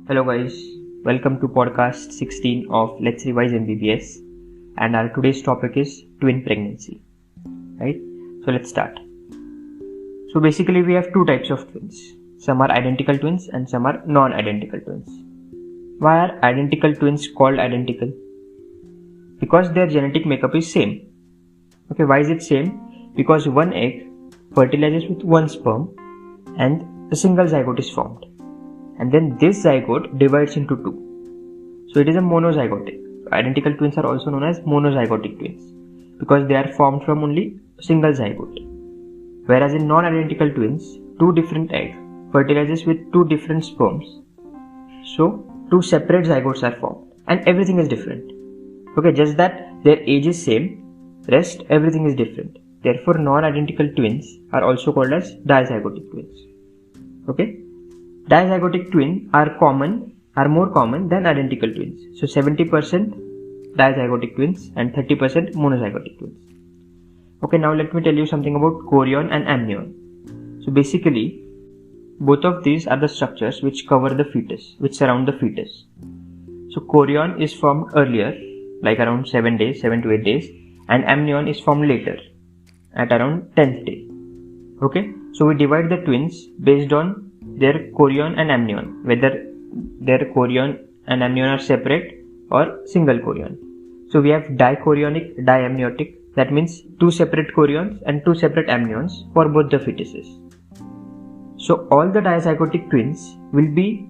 Hello guys, welcome to podcast 16 of Let's Revise MBBS, and our today's topic is twin pregnancy. Right? So let's start. So basically we have two types of twins. Some are identical twins and some are non-identical twins. Why are identical twins called identical? Because their genetic makeup is same. Okay, why is it same? Because one egg fertilizes with one sperm and a single zygote is formed. And then this zygote divides into two. So it is a monozygotic. Identical twins are also known as monozygotic twins because they are formed from only a single zygote. Whereas in non-identical twins, two different eggs fertilizes with two different sperms. So two separate zygotes are formed and everything is different. Okay, just that their age is same, rest everything is different. Therefore non-identical twins are also called as dizygotic twins. Okay. Dizygotic twins are more common than identical twins. So 70% dizygotic twins and 30% monozygotic twins. Okay, now let me tell you something about chorion and amnion. So basically, both of these are the structures which cover the fetus, which surround the fetus. So chorion is formed earlier, like around 7 to 8 days, and amnion is formed later, at around 10th day. Okay, so we divide the twins based on their chorion and amnion, whether their chorion and amnion are separate or single chorion. So we have dichorionic, diamniotic, that means two separate chorions and two separate amnions for both the fetuses. So all the dizygotic twins will be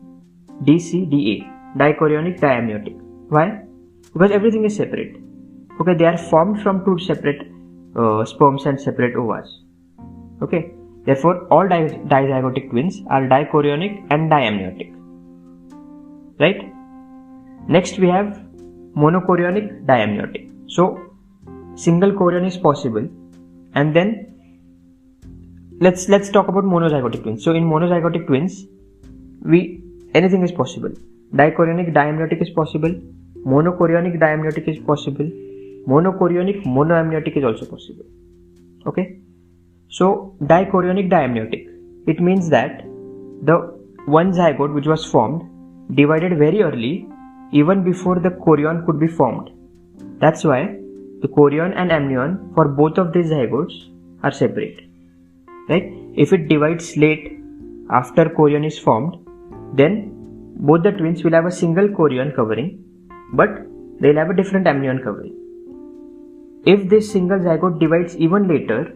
DCDA, dichorionic, diamniotic. Why? Because everything is separate. Okay, they are formed from two separate sperms and separate ovas. Okay. Therefore, all dizygotic twins are dichorionic and diamniotic. Right? Next, we have monochorionic, diamniotic. So, single chorion is possible. And then, let's talk about monozygotic twins. So, in monozygotic twins, anything is possible. Dichorionic, diamniotic is possible. Monochorionic, diamniotic is possible. Monochorionic, monoamniotic is also possible. Okay? So, dichorionic diamniotic, it means that the one zygote which was formed divided very early, even before the chorion could be formed. That's why the chorion and amnion for both of these zygotes are separate. Right? If it divides late after chorion is formed, then both the twins will have a single chorion covering, but they'll have a different amnion covering. If this single zygote divides even later,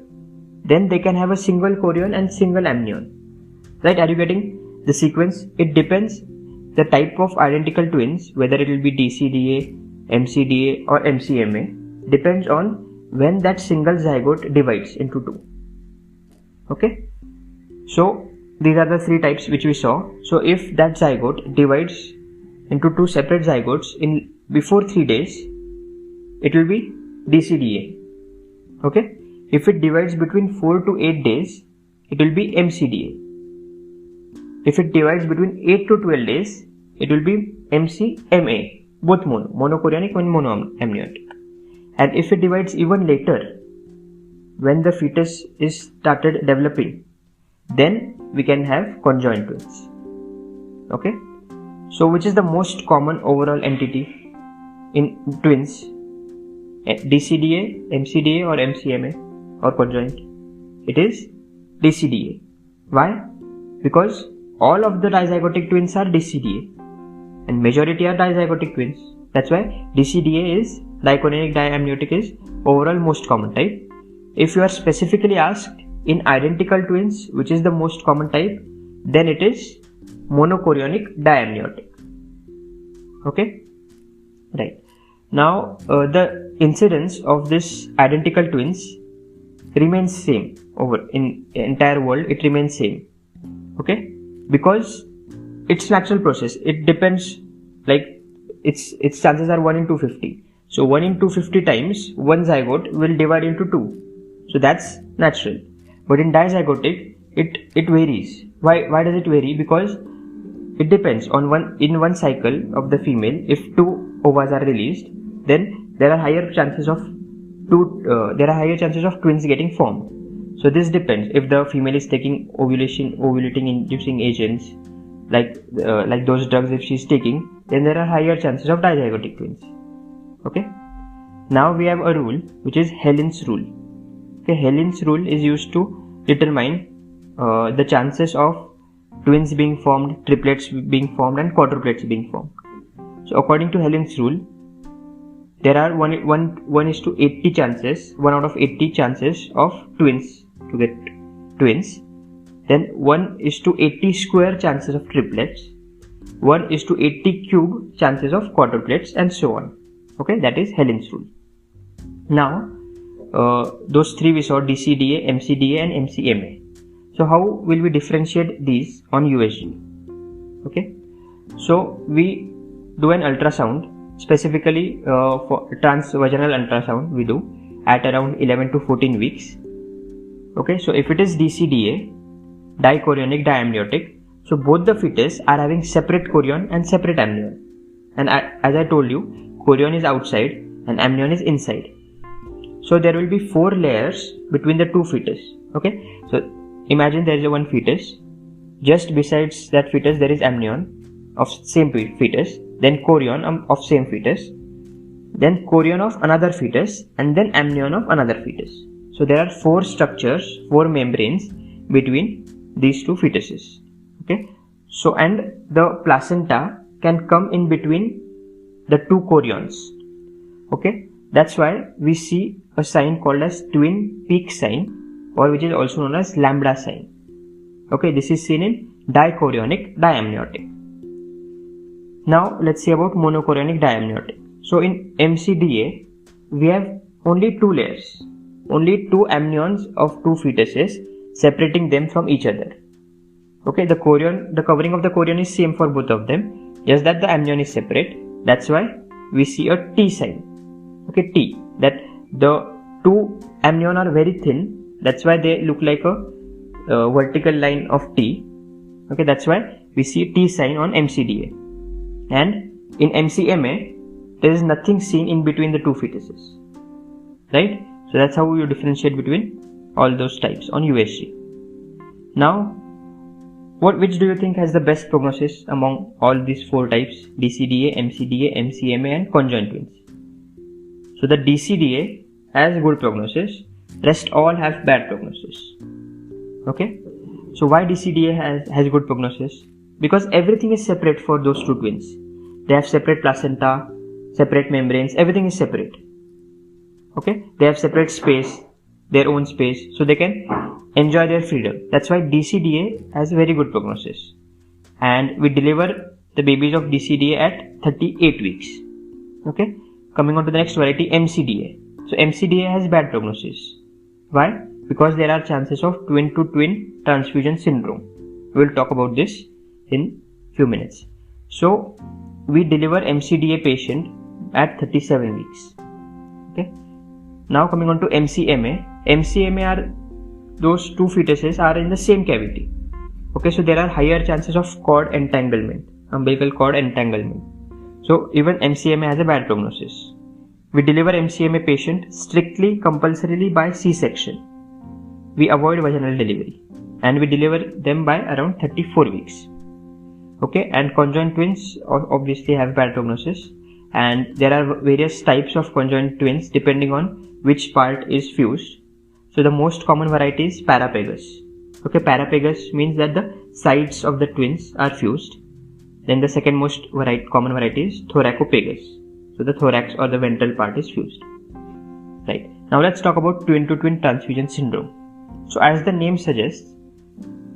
then they can have a single chorion and single amnion. Right? Are you getting the sequence? It depends the type of identical twins, whether it will be DCDA, MCDA or MCMA, depends on when that single zygote divides into two. Okay? So these are the three types which we saw. So if that zygote divides into two separate zygotes before 3 days, it will be DCDA. Okay? If it divides between 4 to 8 days, it will be MCDA. If it divides between 8 to 12 days, it will be MCMA, both monochorionic and monoamniotic. And if it divides even later, when the fetus is started developing, then we can have conjoined twins. Okay? So which is the most common overall entity in twins? DCDA, MCDA or MCMA? Or conjoined? It is DCDA. Why? Because all of the dizygotic twins are DCDA and majority are dizygotic twins. That's why DCDA is dichorionic diamniotic is overall most common type. If you are specifically asked in identical twins which is the most common type, then it is monochorionic diamniotic. Okay? Right. Now the incidence of this identical twins remains same over in entire world. It remains same. Okay, because it's natural process. It depends, like its chances are 1 in 250. So 1 in 250 times one zygote will divide into two. So that's natural. But in dizygotic, it varies. Why does it vary? Because it depends on one cycle of the female. If two ovas are released, then there are higher chances of twins getting formed. So this depends if the female is taking ovulating inducing agents like those drugs if she's taking, then there are higher chances of dizygotic twins. Okay. Now we have a rule which is Helin's rule. Okay, Helin's rule is used to determine the chances of twins being formed, triplets being formed, and quadruplets being formed. So according to Helin's rule, there are 1:80 chances, 1 out of 80 chances of twins to get twins. Then 1:80 square chances of triplets, 1:80 cube chances of quadruplets, and so on. Okay, that is Helin's rule. Now, those three we saw: DCDA, MCDA, and MCMA. So how will we differentiate these on USG? Okay, so we do an ultrasound, specifically for transvaginal ultrasound we do at around 11 to 14 weeks. Okay, so if it is DCDA, dichorionic diamniotic, so both the fetus are having separate chorion and separate amnion. And as I told you, chorion is outside and amnion is inside. So there will be 4 layers between the two fetus. Okay, so imagine there is one fetus. Just besides that fetus there is amnion of same fetus, then chorion of same fetus, then chorion of another fetus, and then amnion of another fetus. So there are 4 structures, 4 membranes between these two fetuses. Okay, so and the placenta can come in between the two chorions. Okay, that's why we see a sign called as twin peak sign, or which is also known as lambda sign. Okay, this is seen in dichorionic diamniotic. Now let's see about monochorionic diamniotic. So in MCDA we have only 2 layers, only 2 amnions of 2 fetuses separating them from each other. Okay, the covering of the chorion is same for both of them, just that the amnion is separate. That's why we see a T sign. Okay, T, that the 2 amnion are very thin, that's why they look like a vertical line of T. Okay, that's why we see T sign on MCDA. And in MCMA there is nothing seen in between the 2 fetuses, right? So that's how you differentiate between all those types on USG. Now, which do you think has the best prognosis among all these 4 types: DCDA, MCDA, MCMA, and conjoined twins? So the DCDA has good prognosis, rest all have bad prognosis. Okay, so why DCDA has good prognosis? Because everything is separate for those 2 twins. They have separate placenta, separate membranes, everything is separate. Okay, they have separate space, their own space, so they can enjoy their freedom. That's why DCDA has very good prognosis. And we deliver the babies of DCDA at 38 weeks. Okay, coming on to the next variety, MCDA. So MCDA has bad prognosis. Why? Because there are chances of twin to twin transfusion syndrome. We will talk about this in few minutes. So we deliver MCDA patient at 37 weeks. Okay, now coming on to MCMA. MCMA are those 2 fetuses are in the same cavity. Okay, so there are higher chances of cord entanglement, umbilical cord entanglement. So even MCMA has a bad prognosis. We deliver MCMA patient strictly compulsorily by C-section. We avoid vaginal delivery and we deliver them by around 34 weeks. Okay, and conjoined twins obviously have bad prognosis, and there are various types of conjoined twins depending on which part is fused. So the most common variety is parapagous. Okay, parapagous means that the sides of the twins are fused. Then the second most common variety is thoracopagous. So the thorax or the ventral part is fused. Right. Now let's talk about twin to twin transfusion syndrome. So as the name suggests,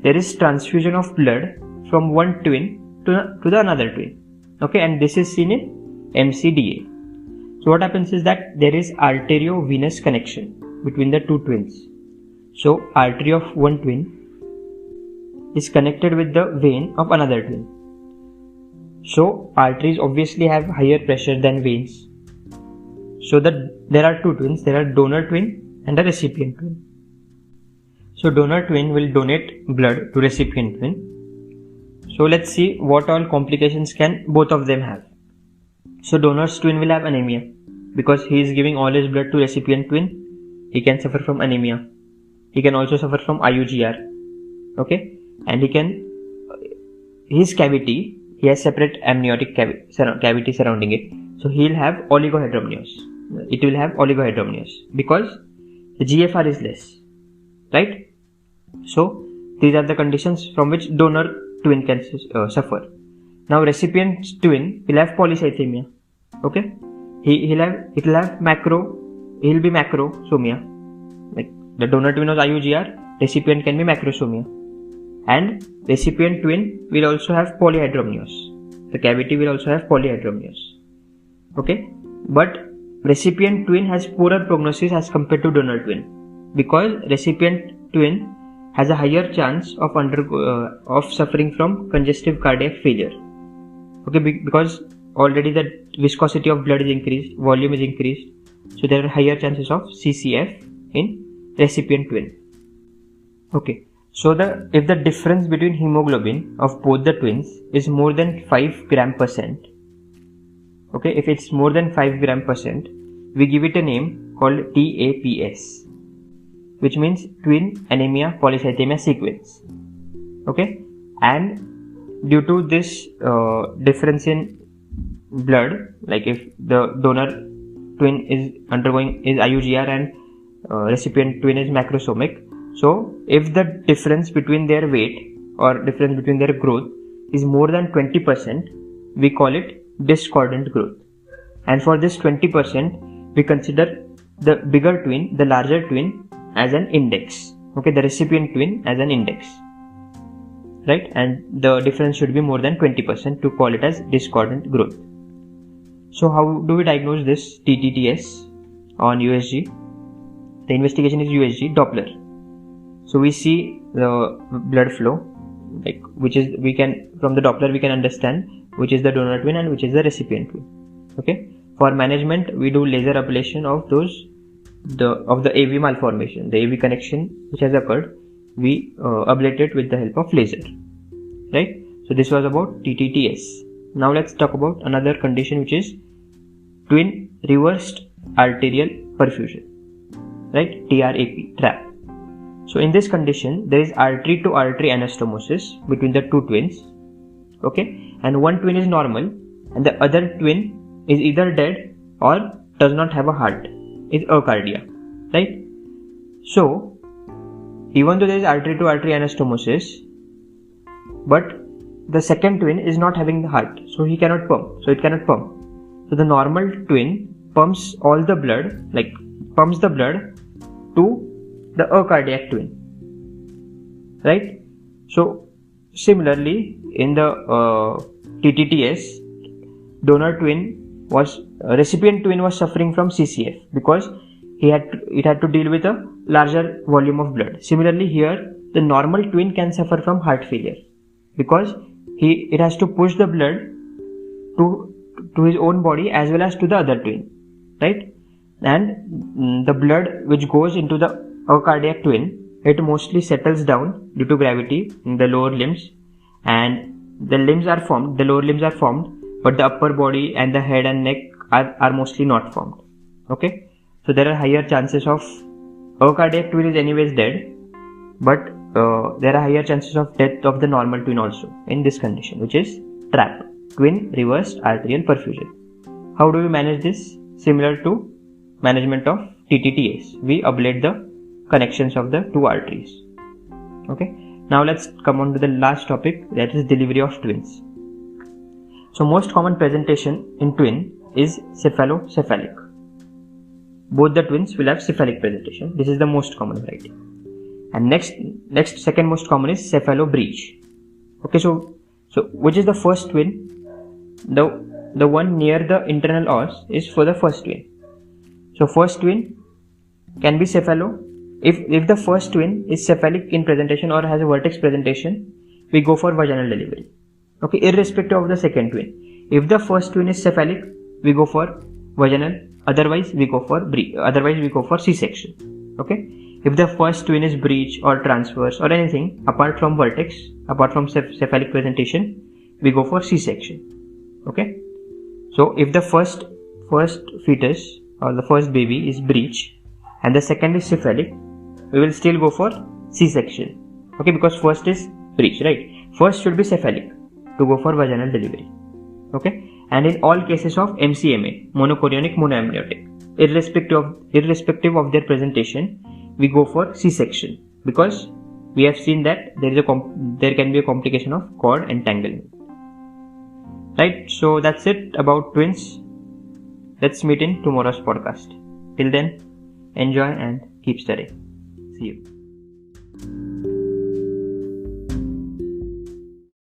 there is transfusion of blood from one twin to the another twin. Okay, and this is seen in MCDA. So what happens is that there is arteriovenous connection between the 2 twins. So artery of one twin is connected with the vein of another twin. So arteries obviously have higher pressure than veins. So there are 2 twins. There are donor twin and a recipient twin. So donor twin will donate blood to recipient twin. So let's see what all complications can both of them have. So donor's twin will have anemia because he is giving all his blood to recipient twin. He can suffer from anemia. He can also suffer from IUGR. Okay, and he can his cavity, he has separate amniotic cavity surrounding it. So he'll have oligohydramnios. It will have oligohydramnios because the GFR is less, right? So these are the conditions from which donor twin can suffer. Now recipient twin will have polycythemia. Okay, he'll be macrosomia. Like the donor twin was IUGR, recipient can be macrosomia, and recipient twin will also have polyhydramnios. The cavity will also have polyhydramnios. Okay, but recipient twin has poorer prognosis as compared to donor twin because recipient twin has a higher chance of suffering from congestive cardiac failure. Okay, because already the viscosity of blood is increased, volume is increased, so there are higher chances of CCF in recipient twin. Okay, so if the difference between hemoglobin of both the twins is more than 5 gram%, okay, if it's more than 5 gram%, we give it a name called TAPS, which means twin anemia polycythemia sequence. Okay, and due to this difference in blood, like if the donor twin is IUGR and recipient twin is macrosomic, so if the difference between their weight or difference between their growth is more than 20%, we call it discordant growth. And for this 20%, we consider the bigger twin, the larger twin, as an index. Okay, the recipient twin as an index, right? And the difference should be more than 20% to call it as discordant growth. So how do we diagnose this TTTS on USG? The investigation is USG Doppler. So we see the blood flow, like from the Doppler we can understand which is the donor twin and which is the recipient twin. Okay, for management we do laser ablation of the AV malformation, the AV connection which has occurred. We ablate it with the help of laser, right? So this was about TTTS. Now let's talk about another condition, which is twin reversed arterial perfusion, right? TRAP. So in this condition, there is artery to artery anastomosis between the two twins. Okay, and one twin is normal and the other twin is either dead or does not have a heart, is acardia, right? So even though there is artery to artery anastomosis, but the second twin is not having the heart, so it cannot pump. So the normal twin pumps the blood to the acardiac twin, right? So similarly, in the TTTS, recipient twin was suffering from CCF because it had to deal with a larger volume of blood. Similarly here, the normal twin can suffer from heart failure because it has to push the blood to his own body as well as to the other twin, right? And the blood which goes into the acardiac twin, it mostly settles down due to gravity in the lower limbs, and the lower limbs are formed, but the upper body and the head and neck are mostly not formed. Okay, so there are higher chances of acardiac twin is anyways dead, but there are higher chances of death of the normal twin also in this condition, which is TRAP, twin reversed arterial perfusion. How do we manage this? Similar to management of TTTS, we ablate the connections of the two arteries. Okay, now let's come on to the last topic, that is delivery of twins. So most common presentation in twin is cephalocephalic. Both the twins will have cephalic presentation. This is the most common variety. And next second most common is cephalobreach. Okay, so which is the first twin? The one near the internal os is for the first twin. So first twin can be cephalo. If the first twin is cephalic in presentation or has a vertex presentation, we go for vaginal delivery. Okay, irrespective of the second twin. If the first twin is cephalic, we go for vaginal. Otherwise, we go for C-section. Okay. If the first twin is breech or transverse or anything apart from vertex, apart from cephalic presentation, we go for C-section. Okay. So if the first fetus or the first baby is breech and the second is cephalic, we will still go for C-section. Okay, because first is breech, right? First should be cephalic to go for vaginal delivery. Okay, and in all cases of MCMA, monochorionic monoamniotic, irrespective of their presentation, we go for C-section because we have seen that there can be a complication of cord entanglement. Right, so that's it about twins. Let's meet in tomorrow's podcast. Till then, enjoy and keep studying. See you.